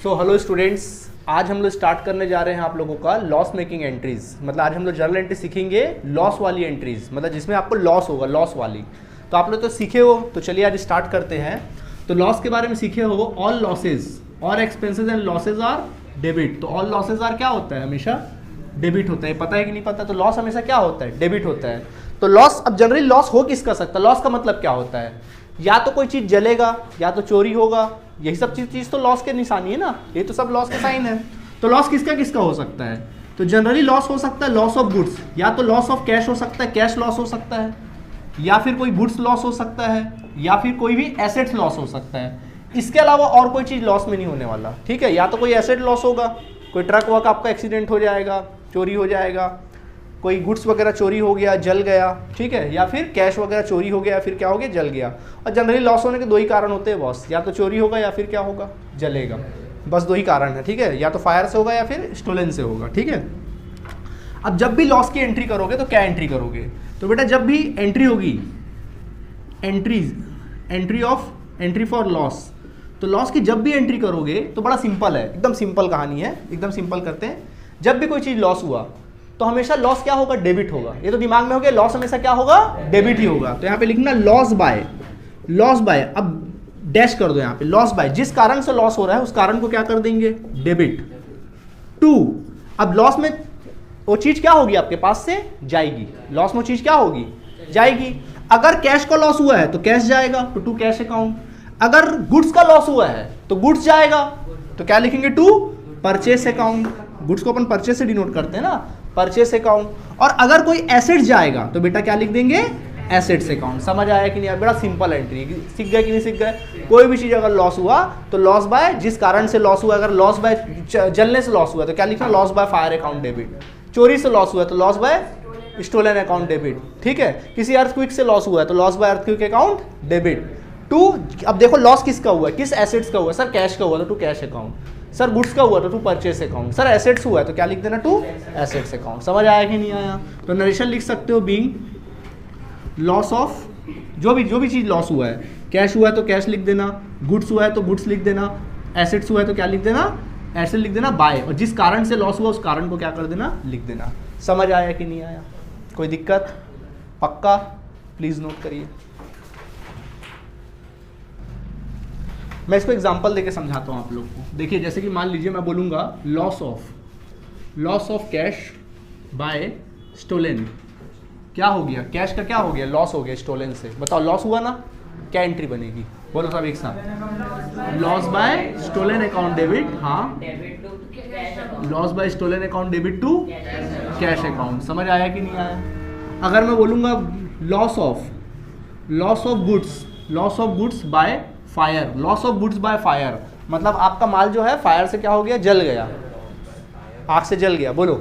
So hello students, आज हम लोग स्टार्ट करने जा रहे हैं आप लोगों का लॉस मेकिंग एंट्रीज। मतलब आज हम लोग जर्नल एंट्री सीखेंगे लॉस वाली एंट्रीज, मतलब जिसमें आपको लॉस होगा, लॉस वाली। तो आप लोग तो सीखे हो, तो चलिए आज स्टार्ट करते हैं। तो लॉस के बारे में सीखे हो, ऑल लॉसेज और expenses and losses are debit. तो ऑल लॉसेज आर क्या होता है, हमेशा डेबिट होता है। पता है कि नहीं पता? तो लॉस हमेशा क्या होता है, डेबिट होता है। तो लॉस, अब जनरली लॉस हो किसका सकता है? लॉस का मतलब क्या होता है? या तो कोई चीज जलेगा, या तो चोरी होगा, यही सब चीज तो लॉस के निशानी है ना, ये तो सब लॉस के साइन है। तो लॉस किसका किसका हो सकता है? तो जनरली लॉस हो सकता है लॉस ऑफ गुड्स, या तो लॉस ऑफ कैश हो सकता है, कैश लॉस हो सकता है, या फिर कोई गुड्स लॉस हो सकता है, या फिर कोई भी एसेट्स लॉस हो सकता है। इसके अलावा और कोई चीज लॉस में नहीं होने वाला, ठीक है। या तो कोई एसेट लॉस होगा, कोई ट्रक वक आपका एक्सीडेंट हो जाएगा, चोरी हो जाएगा, कोई गुड्स वगैरह चोरी हो गया, जल गया, ठीक है, या फिर कैश वगैरह चोरी हो गया, फिर क्या हो गया, जल गया। और जनरली लॉस होने के दो ही कारण होते हैं बॉस, या तो चोरी होगा या फिर क्या होगा, जलेगा। बस दो ही कारण है, ठीक है। या तो फायर से होगा या फिर स्टोलन से होगा, ठीक है। अब जब भी लॉस की एंट्री करोगे तो क्या एंट्री करोगे? तो बेटा जब भी एंट्री होगी, एंट्री फॉर लॉस, तो लॉस की जब भी एंट्री करोगे तो बड़ा सिंपल है, एकदम सिंपल कहानी है, एकदम सिंपल करते हैं। जब भी कोई चीज लॉस हुआ तो हमेशा लॉस क्या होगा, डेबिट होगा। ये तो दिमाग में हो गया, लॉस हमेशा क्या होगा, डेबिट ही होगा। तो यहाँ पे लिखना लॉस बाय, अब डैश कर दो यहाँ पे, लॉस बाय, जिस कारण से लॉस हो रहा है उस कारण को क्या कर देंगे, डेबिट टू। अब लॉस में वो चीज क्या होगी, आपके पास से जाएगी। लॉस में वो चीज क्या होगी, जाएगी। अगर कैश का लॉस हुआ है तो कैश जाएगा, टू कैश अकाउंट। अगर गुड्स का लॉस हुआ है तो गुड्स जाएगा, तो क्या लिखेंगे, टू परचेस अकाउंट। गुड्स को अपन परचेस से डिनोट करते हैं ना, परचेस अकाउंट। और अगर कोई एसेट जाएगा तो बेटा क्या लिख देंगे, एसेट्स अकाउंट। समझ आया कि नहीं? बड़ा सिंपल एंट्री, सीख गए कि नहीं सीख गए? कोई भी चीज अगर लॉस हुआ तो लॉस बाय, जिस कारण से लॉस हुआ, अगर लॉस बाय जलने से लॉस हुआ तो क्या लिखना, loss by fire account debit. चोरी से लॉस हुआ तो loss by stolen account debit, ठीक है। किसी अर्थक्वेक से लॉस हुआ है तो loss by earthquake account debit to. अब देखो लॉस किसका हुआ है, किस एसेट्स का हुआ है? सर कैश का हुआ तो to cash account. Sir goods का हुआ तो to purchase account. Sir assets हुआ है तो क्या लिख देना, टू एसेट्स अकाउंट। समझ आया कि नहीं आया? तो नरेशन लिख सकते हो, बीइंग लॉस ऑफ, जो भी चीज लॉस हुआ है, कैश हुआ है तो कैश लिख देना, गुड्स हुआ है तो गुड्स लिख देना, एसेट्स हुआ है तो क्या लिख देना, एसेट लिख देना बाय, और जिस कारण से लॉस हुआ उस कारण को क्या कर देना, लिख देना। समझ आया कि नहीं आया? कोई दिक्कत? पक्का? प्लीज नोट करिए। मैं इसको एग्जांपल देके समझाता हूँ आप लोग को। देखिए जैसे कि मान लीजिए मैं बोलूँगा loss of cash by stolen. क्या हो गया, कैश का क्या हो गया, लॉस हो गया स्टोलन से। बताओ लॉस हुआ ना, क्या एंट्री बनेगी, बोलो सब एक साथ। Loss by stolen account debit, हाँ, loss by stolen account debit to cash account. समझ आया कि नहीं आया? अगर मैं बोलूँगा loss of goods by fire, loss of goods by fire, मतलब आपका माल जो है फायर से क्या हो गया, जल गया, आग से जल गया। बोलो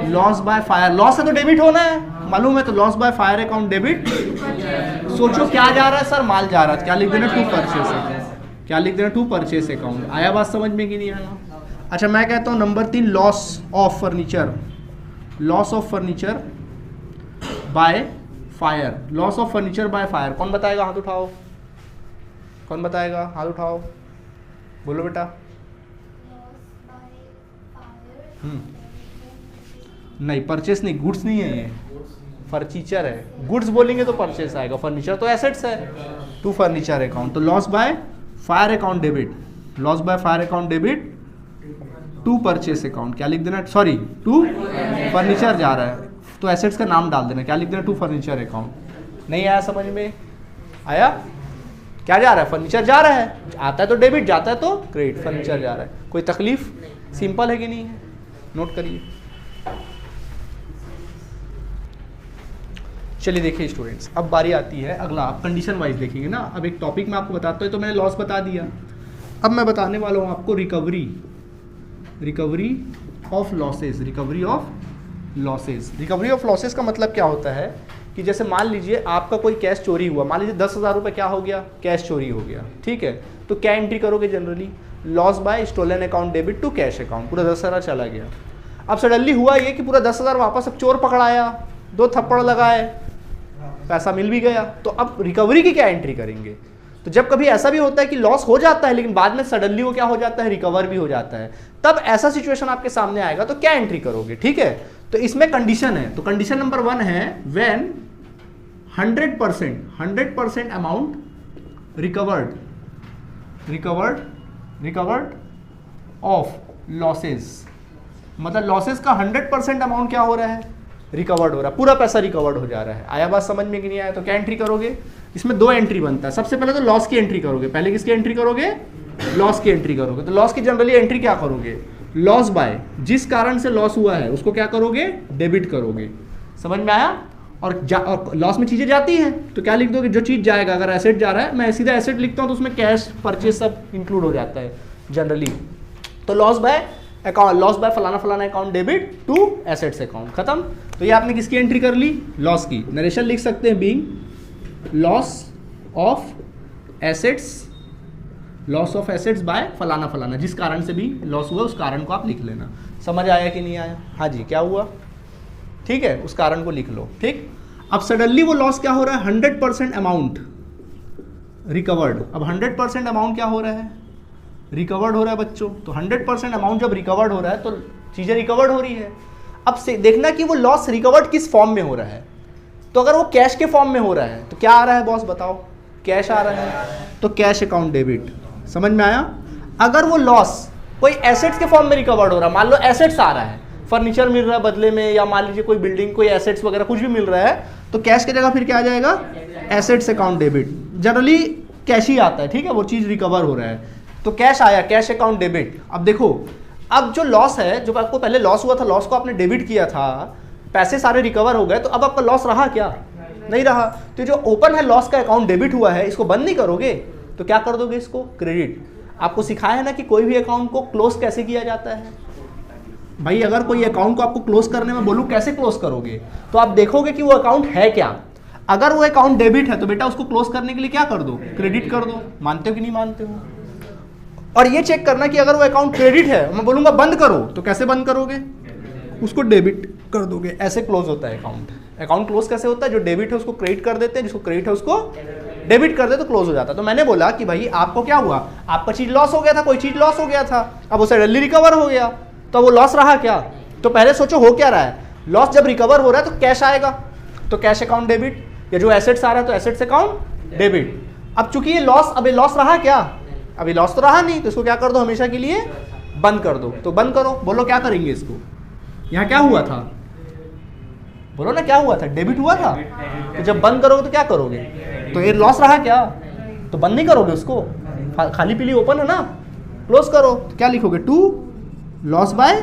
लॉस बाय फायर, लॉस है तो डेबिट होना है, मालूम है, तो loss by fire account debit. सोचो क्या जा रहा है, सर माल जा रहा है, क्या लिख देना, टू परचेस अकाउंट। क्या लिख देना, टू परचेस अकाउंट। आया बात समझ में कि नहीं आया? अच्छा मैं कहता हूँ number 3, loss of furniture bye fire, loss of furniture by fire. कौन बताएगा, हाथ उठाओ, कौन बताएगा, हाथ उठाओ, बोलो बेटा। नहीं, परचेस नहीं, गुड्स नहीं है ये, फर्नीचर है। गुड्स बोलेंगे तो परचेस आएगा, फर्नीचर तो एसेट्स है, टू फर्नीचर अकाउंट। तो loss by fire account debit, loss by fire account debit to purchase account. क्या लिख देना, सॉरी टू फर्नीचर जा रहा है तो एसेट्स का नाम डाल देना, क्या लिख देना, टू फर्नीचर अकाउंट। नहीं आया समझ में? आया? क्या जा रहा है, फर्नीचर जा रहा है, आता है तो डेबिट, जाता है तो क्रेडिट, फर्नीचर जा रहा है। कोई तकलीफ? सिंपल है कि नहीं है? नोट करिए। चलिए देखिए स्टूडेंट्स, अब बारी आती है अगला, आप कंडीशन वाइज देखेंगे ना। अब एक टॉपिक में आपको बताता हूँ, तो मैंने लॉस बता दिया, अब मैं बताने वाला हूँ आपको recovery of losses. Recovery of losses का मतलब क्या होता है कि जैसे मान लीजिए आपका कोई कैश चोरी हुआ, मान लीजिए 10,000 रुपये क्या हो गया, कैश चोरी हो गया, ठीक है। तो क्या एंट्री करोगे generally, loss by stolen account debit to cash account, पूरा 10,000 चला गया। अब सडनली हुआ ये कि पूरा 10,000 वापस, अब चोर पकड़ाया, 2 थप्पड़ लगाए, पैसा मिल भी गया, तो अब रिकवरी की क्या एंट्री करेंगे? तो जब कभी ऐसा भी होता है कि लॉस हो जाता है लेकिन बाद में सडनली वो क्या हो जाता है, रिकवर भी हो जाता है, तब ऐसा सिचुएशन आपके सामने आएगा तो क्या एंट्री करोगे, ठीक है। तो इसमें कंडीशन है, तो कंडीशन नंबर 1 है when 100% amount recovered of losses, मतलब लॉसेस का 100% अमाउंट क्या हो रहा है, रिकवर्ड हो रहा है, पूरा पैसा रिकवर्ड हो जा रहा है। आया बात समझ में कि नहीं आया, तो क्या एंट्री करोगे, इसमें 2 एंट्री बनता है। सबसे पहले तो लॉस की एंट्री करोगे, पहले किसकी एंट्री करोगे, लॉस की एंट्री करोगे। तो लॉस की जनरली एंट्री क्या करोगे, लॉस बाय, जिस कारण से लॉस हुआ है उसको क्या करोगे, डेबिट करोगे। समझ में आया। और लॉस में चीजें जाती हैं तो क्या लिख दोगे, जो चीज जाएगा, अगर एसेट जा रहा है, मैं सीधा एसेट लिखता हूं तो उसमें कैश परचेज सब इंक्लूड हो जाता है जनरली। तो loss by account, loss by फलाना फलाना account debit to assets account, खत्म। तो ये आपने किसकी एंट्री कर ली, लॉस की। नरेशन लिख सकते हैं being loss of assets bye फलाना फलाना, जिस कारण से भी लॉस हुआ उस कारण को आप लिख लेना। समझ आया कि नहीं आया, हाँ जी क्या हुआ, ठीक है, उस कारण को लिख लो, ठीक। अब सडनली वो लॉस क्या हो रहा है, 100% अमाउंट रिकवर्ड। अब 100% अमाउंट क्या हो रहा है, रिकवर्ड हो रहा है बच्चों। तो 100% अमाउंट जब रिकवर्ड हो रहा है तो चीजें रिकवर्ड हो रही है। अब से देखना कि वो लॉस रिकवर्ड किस फॉर्म में हो रहा है। तो अगर वो कैश के फॉर्म में हो रहा है तो क्या आ रहा है बॉस बताओ, कैश आ रहा है, तो कैश अकाउंट डेबिट। समझ में आया। अगर वो लॉस कोई एसेट्स के फॉर्म में रिकवर्ड हो रहा है, मान लो एसेट्स आ रहा है, फर्नीचर मिल रहा है बदले में, या मान लीजिए कोई बिल्डिंग, कोई एसेट्स वगैरह कुछ भी मिल रहा है, तो कैश की जगह फिर क्या आ जाएगा, assets account debit. Generally cash ही आता है, ठीक है, वो चीज रिकवर हो रहा है, तो कैश आया, कैश अकाउंट डेबिट। अब देखो, अब जो लॉस है, जो आपको पहले लॉस हुआ था, लॉस को आपने डेबिट किया था, पैसे सारे रिकवर हो गए, तो अब आपका लॉस रहा क्या, नहीं रहा। तो जो ओपन है लॉस का अकाउंट डेबिट हुआ है, इसको बंद नहीं करोगे, तो क्या कर दोगे, इसको क्रेडिट। आपको सिखाया है ना कि कोई भी अकाउंट को क्लोज कैसे किया जाता है भाई। अगर कोई अकाउंट को आपको क्लोज करने में बोलूं कैसे क्लोज करोगे, तो आप देखोगे कि वो अकाउंट है क्या। अगर वो अकाउंट डेबिट है तो बेटा उसको क्लोज करने के लिए क्या कर दो, क्रेडिट कर दो। मानते हो कि नहीं मानते हो। और ये चेक करना कि अगर वो अकाउंट क्रेडिट है, मैं बोलूंगा बंद करो, तो कैसे बंद करोगे, उसको डेबिट कर दोगे। ऐसे क्लोज होता है अकाउंट। अकाउंट क्लोज कैसे होता है, जो डेबिट है उसको क्रेडिट कर देते हैं, जिसको क्रेडिट है उसको डेबिट कर दे तो क्लोज हो जाता है। तो मैंने बोला कि भाई आपको क्या हुआ, आपका चीज लॉस हो गया था, कोई चीज लॉस हो गया था, अब वो सडनली रिकवर हो गया, तो वो लॉस रहा क्या। तो पहले सोचो हो क्या रहा है, लॉस जब रिकवर हो रहा है तो कैश आएगा, तो कैश अकाउंट डेबिट, या जो एसेट्स आ रहा है तो एसेट्स अकाउंट डेबिट। अब चूंकि ये लॉस, अब ये लॉस रहा क्या, अभी लॉस तो रहा नहीं, तो इसको क्या कर दो, हमेशा के लिए बंद कर दो। तो बंद करो, बोलो क्या करेंगे इसको, यहाँ क्या हुआ था, बोलो ना क्या हुआ था, डेबिट हुआ था। तो जब बंद करोगे तो क्या करोगे, तो ये लॉस रहा क्या, तो बंद नहीं करोगे उसको, खाली पीली ओपन है ना, क्लोज करो। तो क्या लिखोगे, टू लॉस बाय,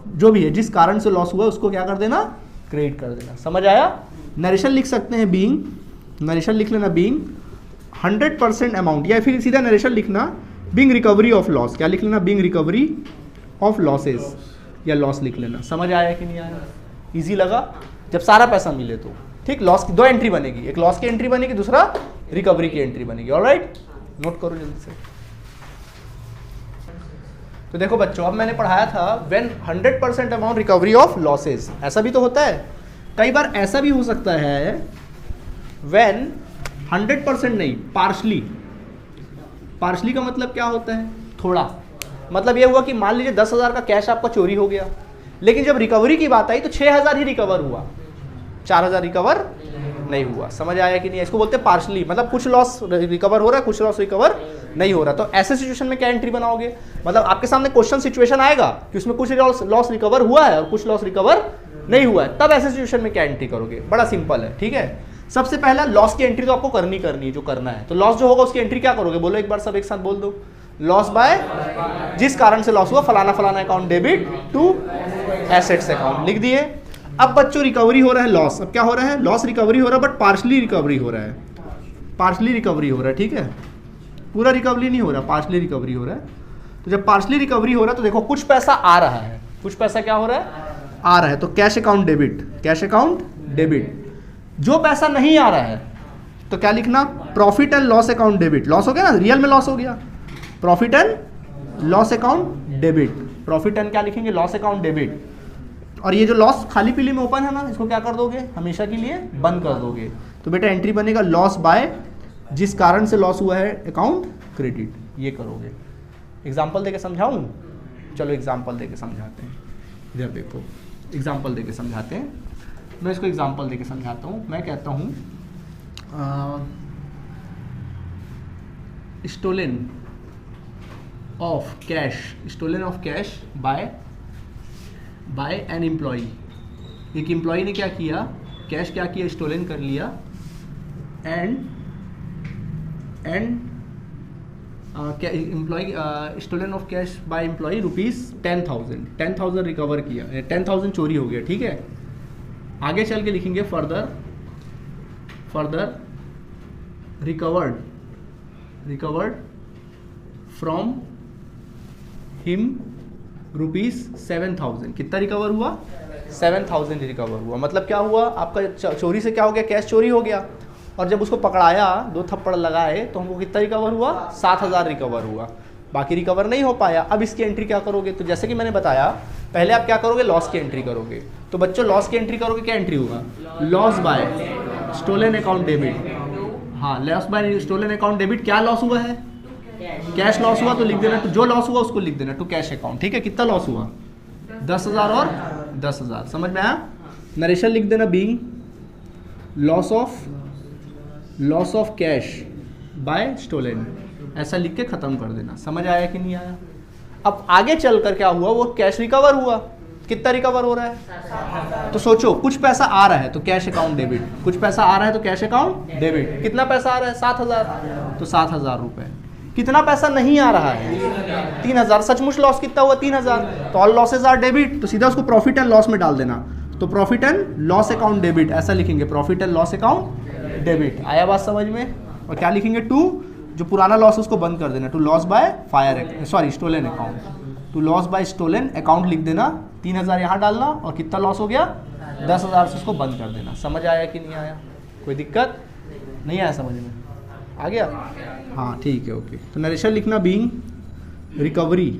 जो भी है जिस कारण से लॉस हुआ उसको क्या कर देना, क्रेडिट कर देना। समझ आया। नरेशन लिख सकते हैं बीइंग, नरेशन लिख लेना बीइंग 100% अमाउंट, या फिर सीधा नरेशन लिखना बीइंग रिकवरी ऑफ लॉस। क्या लिख लेना, बीइंग रिकवरी ऑफ लॉसेस, या लॉस लिख लेना। समझ आया कि नहीं आया, इजी लगा। जब सारा पैसा मिले तो ठीक, लॉस की 2 एंट्री बनेगी, एक लॉस की एंट्री बनेगी, दूसरा रिकवरी की एंट्री बनेगी। ऑलराइट, नोट करो जल्दी से। तो देखो बच्चों, अब मैंने पढ़ाया था when 100% amount recovery of losses. ऐसा भी तो होता है, कई बार ऐसा भी हो सकता है व्हेन 100% नहीं, पार्शली। पार्शली का मतलब क्या होता है, थोड़ा। मतलब ये हुआ कि मान लीजिए 10,000 का कैश आपका चोरी हो गया, लेकिन जब रिकवरी की बात आई तो 6,000 ही रिकवर हुआ, 4,000 रिकवर नहीं हुआ। समझ आया कि नहीं, इसको बोलते हैं पार्शली, मतलब कुछ लॉस रिकवर हो रहा है, कुछ लॉस रिकवर नहीं हो रहा। तो ऐसे सिचुएशन में क्या एंट्री बनाओगे, मतलब आपके सामने क्वेश्चन सिचुएशन आएगा कि उसमें कुछ लॉस रिकवर हुआ है और कुछ लॉस रिकवर नहीं हुआ है, तब ऐसे सिचुएशन में क्या एंट्री करोगे। बड़ा सिंपल है, ठीक है। सबसे पहला लॉस की एंट्री तो आपको करनी है, जो करना है। तो लॉस जो होगा उसकी एंट्री क्या करोगे, बोलो एक बार सब एक साथ बोल दो, लॉस बाय, जिस कारण से लॉस हुआ, फलाना फलाना account debit to assets account, लिख दिए। अब बच्चों रिकवरी हो रहा है लॉस, अब क्या हो रहा है, लॉस रिकवरी हो रहा है, बट पार्शली रिकवरी हो रहा है, पार्शली रिकवरी हो रहा है, ठीक है, पूरा रिकवरी नहीं हो रहा, पार्शली रिकवरी हो रहा है। तो जब पार्शली रिकवरी हो रहा है तो देखो कुछ पैसा आ रहा है, कुछ पैसा क्या हो रहा है, आ रहा है, तो cash account debit, cash account debit. जो पैसा नहीं आ रहा है तो क्या लिखना, profit and loss account debit. Loss हो गया ना, रियल में लॉस हो गया, profit and loss account debit, profit and क्या लिखेंगे, लॉस अकाउंट डेबिट। और ये जो लॉस खाली पीली में ओपन है ना, इसको क्या कर दोगे, हमेशा के लिए बंद कर दोगे। तो बेटा एंट्री बनेगा लॉस बाय जिस कारण से लॉस हुआ है अकाउंट क्रेडिट, ये करोगे। एग्जाम्पल देके समझाऊं? चलो एग्जाम्पल देके समझाते हैं। इधर देखो, एग्जाम्पल देके समझाते हैं। मैं इसको एग्जाम्पल देके समझाता हूँ। मैं कहता हूँ stolen of cash by an employee. एक एम्प्लॉई ने क्या किया, कैश क्या किया, स्टोलन कर लिया and employee stolen of cash by employee ₹10,000 recover किया, 10,000 चोरी हो गया, ठीक है। आगे चल के लिखेंगे फर्दर रिकवर्ड फ्रॉम हिम ₹7,000। कितना रिकवर हुआ? 7,000 रिकवर हुआ। मतलब क्या हुआ, आपका चोरी से क्या हो गया, कैश चोरी हो गया, और जब उसको पकड़ाया 2 थप्पड़ लगाए तो हमको कितना रिकवर हुआ? 7,000 रिकवर हुआ। बाकी रिकवर नहीं हो पाया। अब इसकी एंट्री क्या करोगे? तो जैसे कि मैंने बताया, पहले आप क्या करोगे, लॉस की एंट्री करोगे। तो बच्चों लॉस की एंट्री करोगे, क्या एंट्री होगा? Loss by stolen account debit. हाँ, loss by stolen account debit. क्या लॉस हुआ है? कैश लॉस हुआ, तो लिख देना, तो जो लॉस हुआ उसको लिख देना टू कैश अकाउंट, ठीक है। कितना लॉस हुआ? 10,000 और 10,000। समझ में आया? नरेशन लिख देना, being loss of cash by stolen, ऐसा लिख के खत्म कर देना। समझ आया कि नहीं आया? अब आगे चलकर क्या हुआ, वो कैश रिकवर हुआ। कितना रिकवर हो रहा है? तो सोचो, कुछ पैसा आ रहा है तो कैश अकाउंट डेबिट, कुछ पैसा आ रहा है तो कैश अकाउंट डेबिट। कितना पैसा आ रहा है? 7,000, तो 7,000 रुपए। कितना पैसा नहीं आ रहा है? 3,000। सचमुच लॉस कितना हुआ? 3,000। तो ऑल लॉसेज आर डेबिट, तो सीधा उसको प्रॉफिट एंड लॉस में डाल देना। तो profit and loss account debit, ऐसा लिखेंगे, profit and loss account debit. आया बात समझ में? और क्या लिखेंगे? टू, जो पुराना लॉस उसको बंद कर देना, to loss by stolen account, to loss by stolen account लिख देना। 3,000 यहाँ डालना, और कितना लॉस हो गया? 10,000 से उसको बंद कर देना। समझ आया कि नहीं आया? कोई दिक्कत नहीं आया समझ में? आ गया? हाँ ठीक है, ओके। तो नरेशन लिखना, बीइंग रिकवरी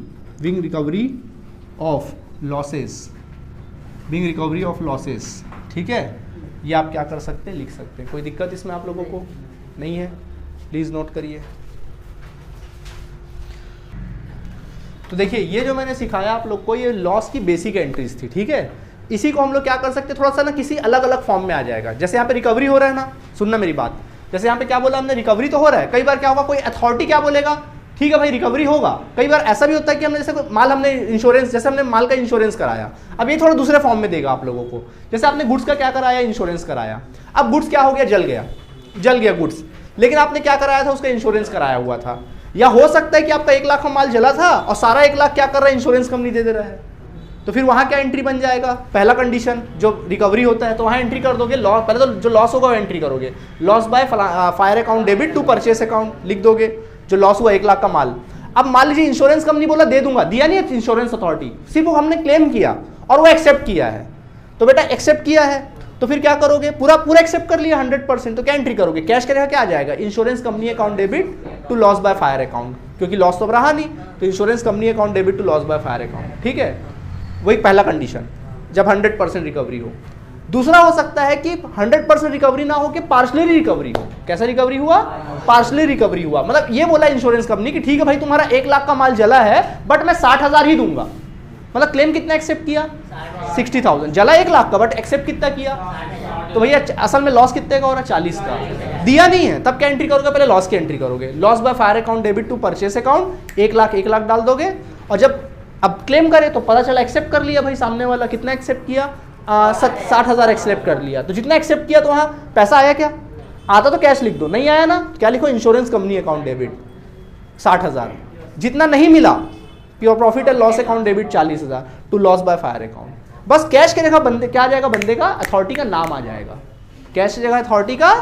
ऑफ लॉसेस, ठीक है। ये आप क्या कर सकते हैं, लिख सकते हैं। कोई दिक्कत इसमें आप लोगों को नहीं है? प्लीज़ नोट करिए। तो देखिए, ये जो मैंने सिखाया आप लोग को, ये लॉस की बेसिक एंट्रीज थी, ठीक है। इसी को हम लोग क्या कर सकते हैं, थोड़ा सा ना किसी अलग अलग फॉर्म में आ जाएगा। जैसे यहाँ पे रिकवरी हो रहा है ना, सुनना मेरी बात। जैसे यहाँ पे क्या बोला हमने, रिकवरी तो हो रहा है। कई बार क्या होगा, कोई अथॉरिटी क्या बोलेगा, ठीक है भाई रिकवरी होगा। कई बार ऐसा भी होता है कि हमने जैसे माल, हमने इंश्योरेंस, जैसे हमने माल का इंश्योरेंस कराया, अब ये थोड़ा दूसरे फॉर्म में देगा आप लोगों को। जैसे आपने गुड्स का क्या कराया, इंश्योरेंस कराया। अब गुड्स क्या हो गया, जल गया गुड्स, लेकिन आपने क्या कराया था, उसका इंश्योरेंस कराया हुआ था। या हो सकता है कि आपका 1 लाख का माल जला था और सारा 1 लाख क्या कर रहा है, इंश्योरेंस कंपनी दे रहा है। तो फिर वहां क्या एंट्री बन जाएगा, पहला कंडीशन जो रिकवरी होता है, तो वहां एंट्री कर दोगे लॉस। पहले तो जो लॉस होगा वो एंट्री करोगे, loss by fire account debit to purchase account लिख दोगे, जो लॉस हुआ 1 लाख का माल। अब मान लीजिए इंश्योरेंस कंपनी बोला दे दूंगा, दिया नहीं है इंश्योरेंस अथॉरिटी, सिर्फ वो हमने क्लेम किया और वो एक्सेप्ट किया है। तो बेटा एक्सेप्ट किया है तो फिर क्या करोगे, पूरा एक्सेप्ट कर लिया 100%, तो क्या एंट्री करोगे, कैश करेगा, क्या आ जाएगा, insurance company account debit to loss by fire account, क्योंकि लॉस तो रहा नहीं, तो insurance company account debit to loss by fire account. ठीक है, वही पहला कंडीशन जब 100% रिकवरी हो। दूसरा हो सकता है कि 100% रिकवरी ना हो कि पार्शली रिकवरी हो। कैसा रिकवरी हुआ, पार्शली रिकवरी हुआ। मतलब ये बोला इंश्योरेंस कंपनी कि ठीक है भाई तुम्हारा 1 लाख का माल जला है बट मैं 60,000 ही दूंगा। मतलब क्लेम कितना एक्सेप्ट किया, 60,000, जला 1 लाख का बट एक्सेप्ट कितना किया, तो भैया असल में लॉस कितने का हो रहा है, 40 का। दिया नहीं है तब क्या एंट्री करोगे, पहले लॉस की एंट्री करोगे, loss by fire account debit to purchase account, 1 lakh डाल दोगे। और जब अब क्लेम करे तो पता चला एक्सेप्ट कर लिया भाई सामने वाला, कितना एक्सेप्ट किया, 60,000 एक्सेप्ट कर लिया। तो जितना एक्सेप्ट किया तो वहाँ पैसा आया, क्या आता तो कैश लिख दो, नहीं आया ना क्या लिखो, इंश्योरेंस कंपनी अकाउंट डेबिट 60,000। जितना नहीं मिला pure profit and loss account debit 40,000 to loss by fire account. बस कैश की जगह बंदे क्या आ जाएगा, बंदे का अथॉरिटी का नाम आ जाएगा। कैश की जगह अथॉरिटी का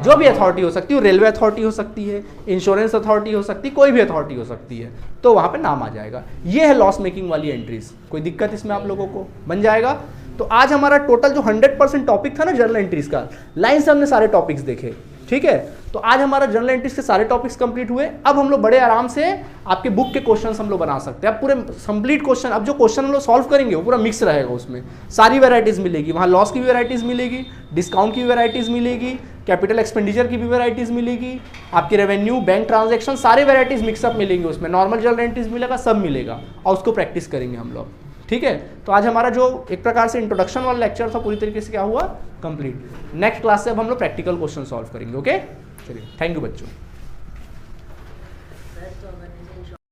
जो भी अथॉरिटी हो सकती है, रेलवे अथॉरिटी हो सकती है, इंश्योरेंस अथॉरिटी हो सकती है, कोई भी अथॉरिटी हो सकती है, तो वहां पे नाम आ जाएगा। ये है लॉस मेकिंग वाली एंट्रीज। कोई दिक्कत इसमें आप लोगों को बन जाएगा। तो आज हमारा टोटल जो 100% टॉपिक था ना जर्नल एंट्रीज का, लाइन से हमने सारे टॉपिक्स देखे। ठीक है, तो आज हमारा जर्नल एंट्रीज के सारे टॉपिक्स कंप्लीट हुए। अब हम लोग बड़े आराम से आपके बुक के क्वेश्चंस हम लोग बना सकते हैं। अब पूरे कंप्लीट क्वेश्चन, अब जो क्वेश्चन हम लोग सॉल्व करेंगे वो पूरा मिक्स रहेगा, उसमें सारी वैरायटीज मिलेगी, वहाँ लॉस की भी वैरायटीज मिलेगी, डिस्काउंट की भी वैरायटीज मिलेगी, कैपिटल एक्सपेंडिचर की भी वैरायटीज मिलेगी, आपकी रेवेन्यू, बैंक ट्रांजेक्शन, सारी वैरायटीज मिक्सअप मिलेंगी उसमें, नॉर्मल जर्नल एंट्रीज मिलेगा, सब मिलेगा, और उसको प्रैक्टिस करेंगे हम लोग। ठीक है, तो आज हमारा जो एक प्रकार से इंट्रोडक्शन वाला लेक्चर था पूरी तरीके से क्या हुआ, कंप्लीट। नेक्स्ट क्लास से अब हम लोग प्रैक्टिकल क्वेश्चन सॉल्व करेंगे। ओके, चलिए, थैंक यू बच्चों।